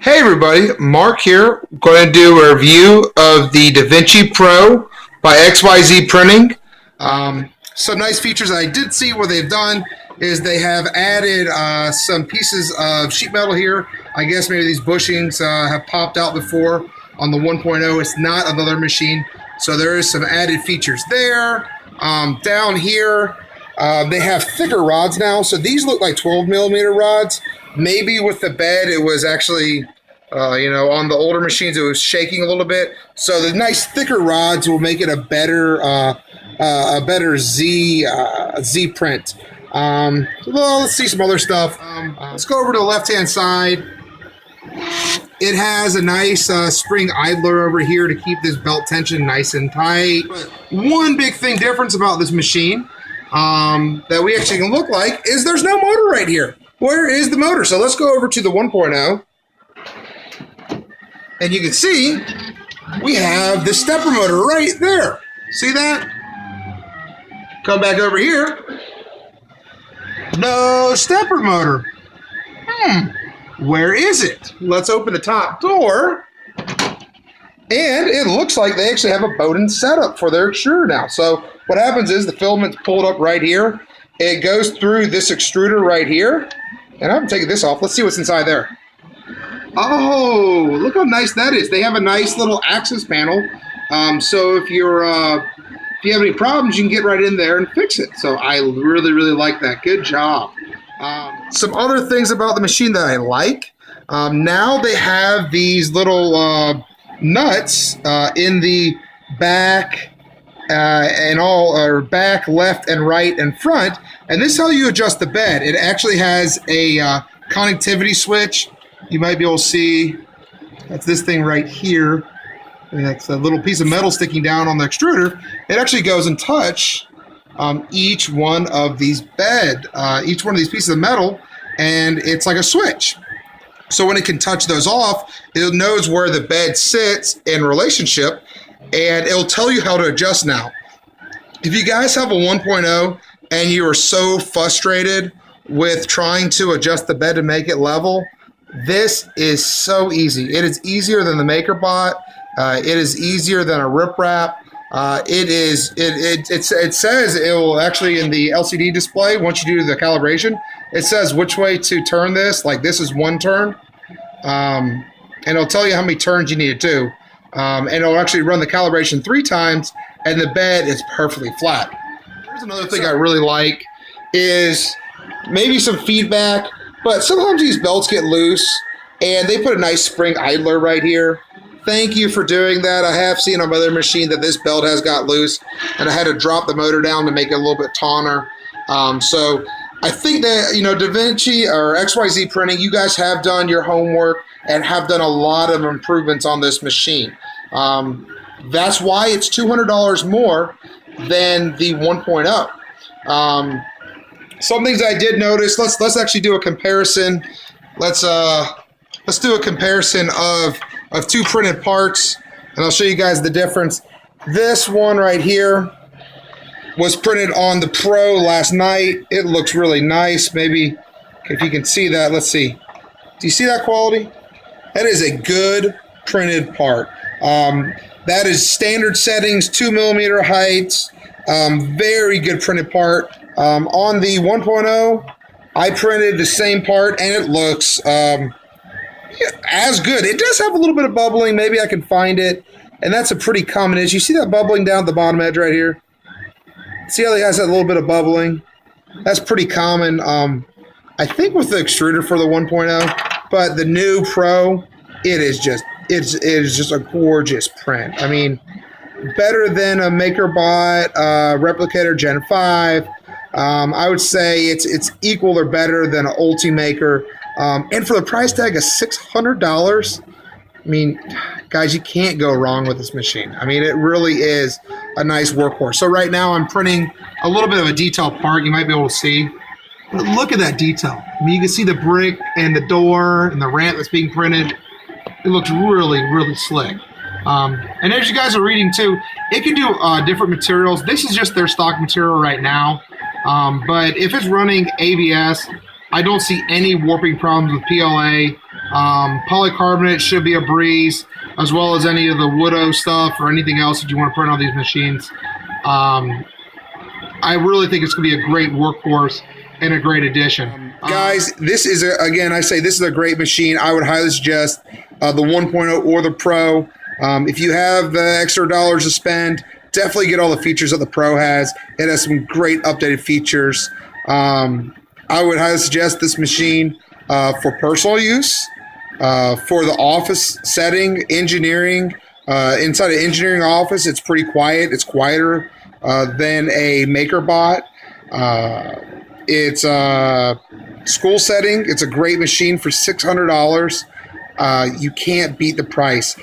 Hey everybody, Mark here. Going to do a review of the Vinci Pro by XYZ Printing. Some nice features I did see what they've done is they have added some pieces of sheet metal here. I guess maybe these bushings have popped out before on the 1.0. It's not another machine, so there is some added features there. Down here, they have thicker rods now, so these look like 12 millimeter rods. Maybe with the bed, it was actually, on the older machines, it was shaking a little bit. So the nice thicker rods will make it a better Z print. Well, let's see some other stuff. Let's go over to the left-hand side. It has a nice spring idler over here to keep this belt tension nice and tight. But one big thing difference about this machine that we actually can look like is there's no motor right here. Where is the motor? So let's go over to the 1.0. And you can see we have the stepper motor right there. See that? Come back over here. No stepper motor. Where is it? Let's open the top door. And it looks like they actually have a Bowden setup for their extruder now. So what happens is the filament's pulled up right here. It goes through this extruder right here. And I'm taking this off. Let's see what's inside there. Oh, look how nice that is. They have a nice little access panel. So if you have any problems, you can get right in there and fix it. So I really, really like that. Good job. Some other things about the machine that I like. Now they have these little nuts in the back back, left, and right, and front. And this is how you adjust the bed. It actually has a connectivity switch. You might be able to see that's this thing right here. And that's a little piece of metal sticking down on the extruder. It actually goes and touch each one of these each one of these pieces of metal, and it's like a switch. So when it can touch those off, it knows where the bed sits in relationship, and it'll tell you how to adjust now. If you guys have a 1.0 and you are so frustrated with trying to adjust the bed to make it level, this is so easy. It is easier than the MakerBot. It is easier than a rip wrap. It says it will actually in the LCD display, once you do the calibration, it says which way to turn this. Like this is one turn. And it'll tell you how many turns you need to do. And it'll actually run the calibration 3 times, and the bed is perfectly flat. Here's another thing I really like is maybe some feedback, but sometimes these belts get loose, and they put a nice spring idler right here. Thank you for doing that. I have seen on my other machine that this belt has got loose, and I had to drop the motor down to make it a little bit tauner. So I think that, DaVinci or XYZ Printing, you guys have done your homework and have done a lot of improvements on this machine. That's why it's $200 more than the 1.0. Some things I did notice. Let's actually do a comparison. Let's do a comparison of 2 printed parts, and I'll show you guys the difference. This one right here was printed on the Pro last night. It looks really nice. Maybe if you can see that, let's see. Do you see that quality? That is a good printed part. That is standard settings, 2 millimeter heights. Very good printed part. On the 1.0, I printed the same part, and it looks as good. It does have a little bit of bubbling. Maybe I can find it, and that's a pretty common issue. You see that bubbling down at the bottom edge right here? See how it has that little bit of bubbling? That's pretty common. I think with the extruder for the 1.0, but the new Pro, it is just a gorgeous print. I mean, better than a MakerBot Replicator Gen 5. I would say it's equal or better than an Ultimaker. And for the price tag of $600, I mean, guys, you can't go wrong with this machine. I mean, it really is a nice workhorse. So right now I'm printing a little bit of a detail part. You might be able to see. But look at that detail. I mean, you can see the brick and the door and the ramp that's being printed. It looks really, really slick. And as you guys are reading too, it can do different materials. This is just their stock material right now. But if it's running ABS, I don't see any warping problems with PLA Polycarbonate should be a breeze, as well as any of the Woodo stuff or anything else that you want to print on these machines. I really think it's going to be a great workhorse and a great addition. Guys, this is, again, I say this is a great machine. I would highly suggest the 1.0 or the Pro. If you have the extra dollars to spend, definitely get all the features that the Pro has. It has some great updated features. I would highly suggest this machine for personal use, for the office setting, engineering. Inside an engineering office, it's pretty quiet. It's quieter than a MakerBot. It's a school setting. It's a great machine for $600. You can't beat the price.